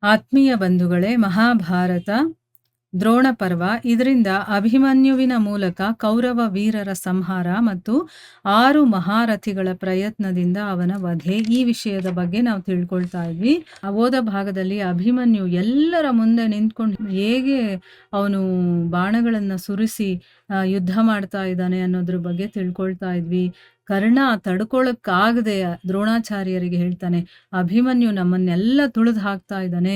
ಆತ್ಮೀಯ ಬಂಧುಗಳೇ, ಮಹಾಭಾರತ ದ್ರೋಣ ಪರ್ವ. ಇದರಿಂದ ಅಭಿಮನ್ಯುವಿನ ಮೂಲಕ ಕೌರವ ವೀರರ ಸಂಹಾರ ಮತ್ತು 6 ಮಹಾರಥಿಗಳ ಪ್ರಯತ್ನದಿಂದ ಅವನ ವಧೆ, ಈ ವಿಷಯದ ಬಗ್ಗೆ ನಾವು ತಿಳ್ಕೊಳ್ತಾ ಇದ್ವಿ. ಹೋದ ಭಾಗದಲ್ಲಿ ಅಭಿಮನ್ಯು ಎಲ್ಲರ ಮುಂದೆ ನಿಂತ್ಕೊಂಡು ಹೇಗೆ ಅವನು ಬಾಣಗಳನ್ನ ಸುರಿಸಿ ಯುದ್ಧ ಮಾಡ್ತಾ ಇದ್ದಾನೆ ಅನ್ನೋದ್ರ ಬಗ್ಗೆ ತಿಳ್ಕೊಳ್ತಾ ಇದ್ವಿ. ಕರ್ಣ ತಡ್ಕೊಳಕ್ಕಾಗದೆ ದ್ರೋಣಾಚಾರ್ಯರಿಗೆ ಹೇಳ್ತಾನೆ, ಅಭಿಮನ್ಯು ನಮ್ಮನ್ನೆಲ್ಲ ತುಳಿದು ಹಾಕ್ತಾ ಇದ್ದಾನೆ,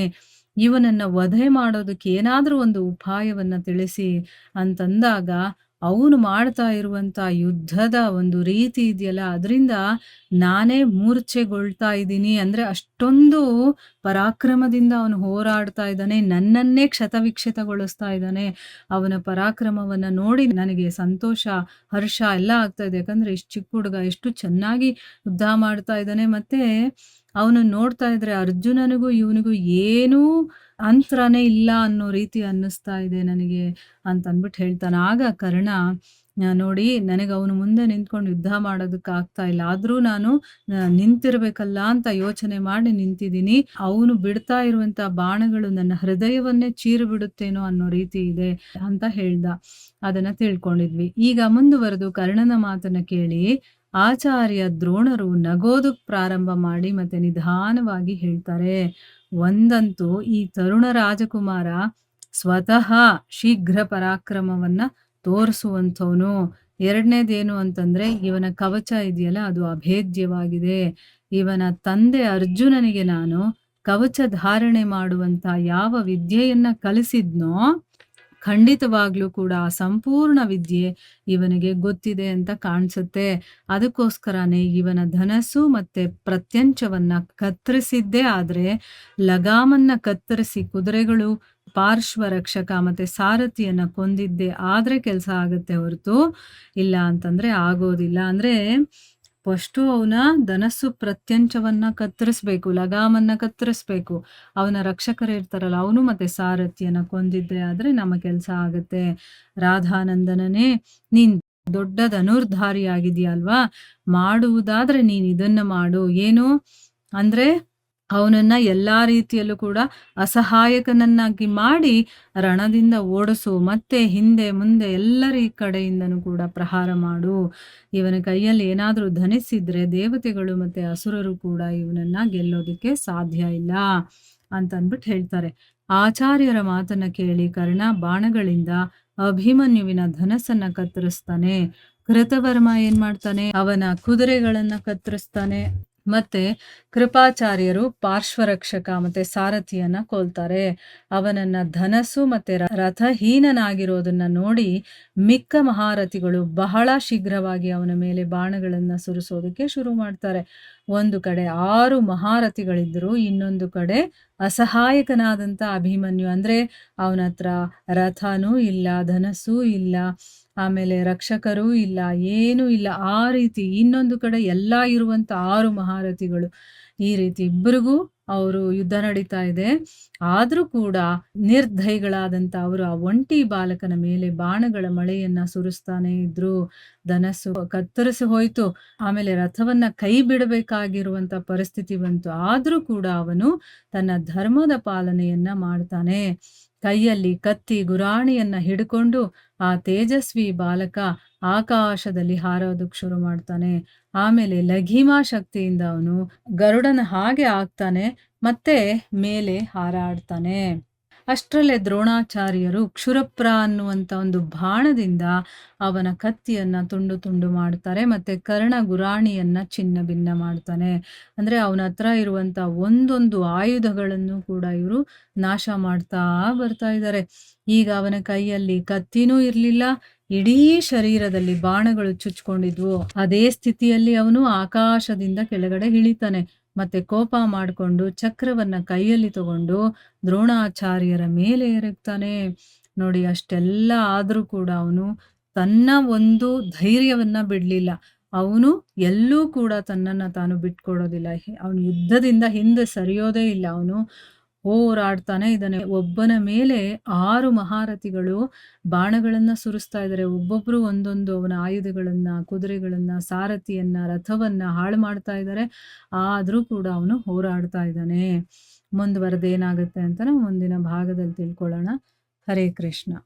ಇವನನ್ನ ವಧೆ ಮಾಡೋದಕ್ಕೆ ಏನಾದ್ರೂ ಒಂದು ಉಪಾಯವನ್ನ ತಿಳಿಸಿ ಅಂತಂದಾಗ, ಅವನು ಮಾಡ್ತಾ ಇರುವಂತ ಯುದ್ಧದ ಒಂದು ರೀತಿ ಇದೆಯಲ್ಲ, ಅದರಿಂದ ನಾನೇ ಮೂರ್ಛೆಗೊಳ್ತಾ ಇದ್ದೀನಿ. ಅಂದ್ರೆ ಅಷ್ಟೊಂದು ಪರಾಕ್ರಮದಿಂದ ಅವನು ಹೋರಾಡ್ತಾ ಇದ್ದಾನೆ, ನನ್ನನ್ನೇ ಕ್ಷತವಿಕ್ಷತಗೊಳಿಸ್ತಾ ಇದ್ದಾನೆ. ಅವನ ಪರಾಕ್ರಮವನ್ನ ನೋಡಿ ನನಗೆ ಸಂತೋಷ, ಹರ್ಷ ಎಲ್ಲ ಆಗ್ತಾ ಇದೆ. ಯಾಕಂದ್ರೆ ಇಷ್ಟು ಚಿಕ್ಕ ಹುಡುಗ ಎಷ್ಟು ಚೆನ್ನಾಗಿ ಯುದ್ಧ ಮಾಡ್ತಾ ಇದ್ದಾನೆ. ಮತ್ತೆ ಅವನು ನೋಡ್ತಾ ಇದ್ರೆ ಅರ್ಜುನನಿಗೂ ಇವನಿಗೂ ಏನೂ ಅಂತರನೇ ಇಲ್ಲ ಅನ್ನೋ ರೀತಿ ಅನ್ನಿಸ್ತಾ ಇದೆ ನನಗೆ ಅಂತ ಅಂದ್ಬಿಟ್ಟು ಹೇಳ್ತಾನೆ. ಆಗ ಕರ್ಣ, ನೋಡಿ ನನಗೆ ಅವನು ಮುಂದೆ ನಿಂತ್ಕೊಂಡು ಯುದ್ಧ ಮಾಡೋದಕ್ಕೆ ಆಗ್ತಾ ಇಲ್ಲ, ಆದ್ರೂ ನಾನು ನಿಂತಿರ್ಬೇಕಲ್ಲ ಅಂತ ಯೋಚನೆ ಮಾಡಿ ನಿಂತಿದ್ದೀನಿ. ಅವನು ಬಿಡ್ತಾ ಇರುವಂತ ಬಾಣಗಳು ನನ್ನ ಹೃದಯವನ್ನೇ ಚೀರು ಬಿಡುತ್ತೇನೋ ಅನ್ನೋ ರೀತಿ ಇದೆ ಅಂತ ಹೇಳ್ದ. ಅದನ್ನ ತಿಳ್ಕೊಂಡಿದ್ವಿ. ಈಗ ಮುಂದುವರೆದು ಕರ್ಣನ ಮಾತನ್ನ ಕೇಳಿ ಆಚಾರ್ಯ ದ್ರೋಣರು ನಗೋದಕ್ ಪ್ರಾರಂಭ ಮಾಡಿ ಮತ್ತೆ ನಿಧಾನವಾಗಿ ಹೇಳ್ತಾರೆ, ಒಂದಂತೂ ಈ ತರುಣ ರಾಜಕುಮಾರ ಸ್ವತಃ ಶೀಘ್ರ ಪರಾಕ್ರಮವನ್ನ ತೋರಿಸುವಂಥವನು. ಎರಡನೇದೇನು ಅಂತಂದ್ರೆ, ಇವನ ಕವಚ ಇದೆಯಲ್ಲ ಅದು ಅಭೇದ್ಯವಾಗಿದೆ. ಇವನ ತಂದೆ ಅರ್ಜುನನಿಗೆ ನಾನು ಕವಚ ಧಾರಣೆ ಮಾಡುವಂತ ಯಾವ ವಿದ್ಯೆಯನ್ನ ಕಲಿಸಿದ್ನೋ ಖಂಡಿತವಾಗ್ಲೂ ಕೂಡ ಆ ಸಂಪೂರ್ಣ ವಿದ್ಯೆ ಇವನಿಗೆ ಗೊತ್ತಿದೆ ಅಂತ ಕಾಣಿಸುತ್ತೆ. ಅದಕ್ಕೋಸ್ಕರನೇ ಇವನ ಧನಸ್ಸು ಮತ್ತೆ ಪ್ರತ್ಯಂಚವನ್ನ ಕತ್ತರಿಸಿದ್ದೇ ಆದ್ರೆ, ಲಗಾಮನ್ನ ಕತ್ತರಿಸಿ ಕುದುರೆಗಳು, ಪಾರ್ಶ್ವ ರಕ್ಷಕ ಮತ್ತೆ ಸಾರಥಿಯನ್ನ ಕೊಂದಿದ್ದೆ ಆದ್ರೆ ಕೆಲಸ ಆಗುತ್ತೆ ಹೊರತು ಇಲ್ಲ ಅಂತಂದ್ರೆ ಆಗೋದಿಲ್ಲ. ಅಂದ್ರೆ ಫಸ್ಟು ಅವನ ಧನಸ್ಸು ಪ್ರತ್ಯಂಚವನ್ನ ಕತ್ತರಿಸ್ಬೇಕು, ಲಗಾಮನ್ನ ಕತ್ತರಿಸ್ಬೇಕು. ಅವನ ರಕ್ಷಕರು ಇರ್ತಾರಲ್ಲ, ಅವನು ಮತ್ತೆ ಸಾರಥಿಯನ್ನ ಕೊಂದಿದ್ರೆ ಆದ್ರೆ ನಮ್ಮ ಕೆಲಸ ಆಗುತ್ತೆ. ರಾಧಾನಂದನನೇ, ನೀನ್ ದೊಡ್ಡ ಧನುರ್ಧಾರಿ ಆಗಿದೆಯಲ್ವಾ, ಮಾಡುವುದಾದ್ರೆ ನೀನ್ ಇದನ್ನ ಮಾಡು. ಏನು ಅಂದ್ರೆ ಅವನನ್ನ ಎಲ್ಲಾ ರೀತಿಯಲ್ಲೂ ಕೂಡ ಅಸಹಾಯಕನನ್ನಾಗಿ ಮಾಡಿ ರಣದಿಂದ ಓಡಿಸು, ಮತ್ತೆ ಹಿಂದೆ ಮುಂದೆ ಎಲ್ಲರ ಕಡೆಯಿಂದನೂ ಕೂಡ ಪ್ರಹಾರ ಮಾಡು. ಇವನ ಕೈಯಲ್ಲಿ ಏನಾದ್ರೂ ಧನಿಸಿದ್ರೆ ದೇವತೆಗಳು ಮತ್ತೆ ಅಸುರರು ಕೂಡ ಇವನನ್ನ ಗೆಲ್ಲೋದಕ್ಕೆ ಸಾಧ್ಯ ಇಲ್ಲ ಅಂತ ಅಂದ್ಬಿಟ್ಟು ಹೇಳ್ತಾರೆ. ಆಚಾರ್ಯರ ಮಾತನ್ನ ಕೇಳಿ ಕರ್ಣ ಬಾಣಗಳಿಂದ ಅಭಿಮನ್ಯುವಿನ ಧನಸ್ಸನ್ನ ಕತ್ತರಿಸ್ತಾನೆ. ಕೃತವರ್ಮ ಏನ್ ಮಾಡ್ತಾನೆ, ಅವನ ಕುದುರೆಗಳನ್ನ ಕತ್ತರಿಸ್ತಾನೆ. ಮತ್ತೆ ಕೃಪಾಚಾರ್ಯರು ಪಾರ್ಶ್ವರಕ್ಷಕ ಮತ್ತೆ ಸಾರಥಿಯನ್ನ ಕೊಲ್ತಾರೆ. ಅವನನ್ನ ಧನಸ್ಸು ಮತ್ತೆ ರಥಹೀನನಾಗಿರೋದನ್ನ ನೋಡಿ ಮಿಕ್ಕ ಮಹಾರಥಿಗಳು ಬಹಳ ಶೀಘ್ರವಾಗಿ ಅವನ ಮೇಲೆ ಬಾಣಗಳನ್ನ ಸುರಿಸೋದಕ್ಕೆ ಶುರು ಮಾಡ್ತಾರೆ. ಒಂದು ಕಡೆ 6 ಮಹಾರಥಿಗಳಿದ್ರು, ಇನ್ನೊಂದು ಕಡೆ ಅಸಹಾಯಕನಾದಂತ ಅಭಿಮನ್ಯು. ಅಂದ್ರೆ ಅವನ ಹತ್ರ ರಥನೂ ಇಲ್ಲ, ಧನಸ್ಸೂ ಇಲ್ಲ, ಆಮೇಲೆ ರಕ್ಷಕರೂ ಇಲ್ಲ, ಏನೂ ಇಲ್ಲ. ಆ ರೀತಿ ಇನ್ನೊಂದು ಕಡೆ ಎಲ್ಲ ಇರುವಂತ 6 ಮಹಾರಥಿಗಳು, ಈ ರೀತಿ ಇಬ್ಬರಿಗೂ ಅವರು ಯುದ್ಧ ನಡೀತಾ ಇದೆ. ಆದ್ರೂ ಕೂಡ ನಿರ್ದಯಿಗಳಾದಂತ ಅವರು ಆ ಒಂಟಿ ಬಾಲಕನ ಮೇಲೆ ಬಾಣಗಳ ಮಳೆಯನ್ನ ಸುರಿಸ್ತಾನೆ ಇದ್ರು. ಧನಸ್ಸು ಕತ್ತರಿಸಿ ಹೋಯ್ತು, ಆಮೇಲೆ ರಥವನ್ನ ಕೈ ಬಿಡಬೇಕಾಗಿರುವಂತ ಪರಿಸ್ಥಿತಿ ಬಂತು. ಆದ್ರೂ ಕೂಡ ಅವನು ತನ್ನ ಧರ್ಮದ ಪಾಲನೆಯನ್ನ ಮಾಡ್ತಾನೆ. ಕೈಯಲ್ಲಿ ಕತ್ತಿ ಗುರಾಣಿಯನ್ನ ಹಿಡ್ಕೊಂಡು ಆ ತೇಜಸ್ವಿ ಬಾಲಕ ಆಕಾಶದಲ್ಲಿ ಹಾರೋದಕ್ಕೆ ಶುರು ಮಾಡ್ತಾನೆ. ಆಮೇಲೆ ಲಘಿಮಾ ಶಕ್ತಿಯಿಂದ ಅವನು ಗರುಡನ ಹಾಗೆ ಆಗ್ತಾನೆ, ಮತ್ತೆ ಮೇಲೆ ಹಾರಾಡ್ತಾನೆ. ಅಷ್ಟರಲ್ಲೇ ದ್ರೋಣಾಚಾರ್ಯರು ಕ್ಷುರಪ್ರ ಅನ್ನುವಂತ ಒಂದು ಬಾಣದಿಂದ ಅವನ ಕತ್ತಿಯನ್ನ ತುಂಡು ತುಂಡು ಮಾಡ್ತಾರೆ. ಮತ್ತೆ ಕರ್ಣ ಗುರಾಣಿಯನ್ನ ಚಿನ್ನ ಭಿನ್ನ ಮಾಡ್ತಾನೆ. ಅಂದ್ರೆ ಅವನ ಹತ್ರ ಇರುವಂತ ಒಂದೊಂದು ಆಯುಧಗಳನ್ನು ಕೂಡ ಇವರು ನಾಶ ಮಾಡ್ತಾ ಬರ್ತಾ ಇದ್ದಾರೆ. ಈಗ ಅವನ ಕೈಯಲ್ಲಿ ಕತ್ತಿನೂ ಇರ್ಲಿಲ್ಲ, ಇಡೀ ಶರೀರದಲ್ಲಿ ಬಾಣಗಳು ಚುಚ್ಕೊಂಡಿದ್ವು. ಅದೇ ಸ್ಥಿತಿಯಲ್ಲಿ ಅವನು ಆಕಾಶದಿಂದ ಕೆಳಗಡೆ ಇಳಿತಾನೆ. ಮತ್ತೆ ಕೋಪ ಮಾಡಿಕೊಂಡು ಚಕ್ರವನ್ನ ಕೈಯಲ್ಲಿ ತಗೊಂಡು ದ್ರೋಣಾಚಾರ್ಯರ ಮೇಲೆ ಎರಗ್ತಾನೆ. ನೋಡಿ, ಅಷ್ಟೆಲ್ಲ ಆದ್ರೂ ಕೂಡ ಅವನು ತನ್ನ ಒಂದು ಧೈರ್ಯವನ್ನ ಬಿಡ್ಲಿಲ್ಲ. ಅವನು ಎಲ್ಲೂ ಕೂಡ ತನ್ನನ್ನ ತಾನು ಬಿಟ್ಕೊಡೋದಿಲ್ಲ. ಅವನು ಯುದ್ಧದಿಂದ ಹಿಂದೆ ಸರಿಯೋದೇ ಇಲ್ಲ. ಅವನು ಹೋರಾಡ್ತಾನೆ ಇದ್ದಾನೆ. ಒಬ್ಬನ ಮೇಲೆ 6 ಮಹಾರಥಿಗಳು ಬಾಣಗಳನ್ನ ಸುರಿಸ್ತಾ ಇದ್ದಾರೆ. ಒಬ್ಬೊಬ್ರು ಒಂದೊಂದು ಅವನ ಆಯುಧಗಳನ್ನ, ಕುದುರೆಗಳನ್ನ, ಸಾರಥಿಯನ್ನ, ರಥವನ್ನ ಹಾಳು ಮಾಡ್ತಾ ಇದ್ದಾರೆ. ಆದ್ರೂ ಕೂಡ ಅವನು ಹೋರಾಡ್ತಾ ಇದ್ದಾನೆ. ಮುಂದುವರೆದೇನಾಗುತ್ತೆ ಅಂತ ನಾವು ಮುಂದಿನ ಭಾಗದಲ್ಲಿ ತಿಳ್ಕೊಳ್ಳೋಣ. ಹರೇ ಕೃಷ್ಣ.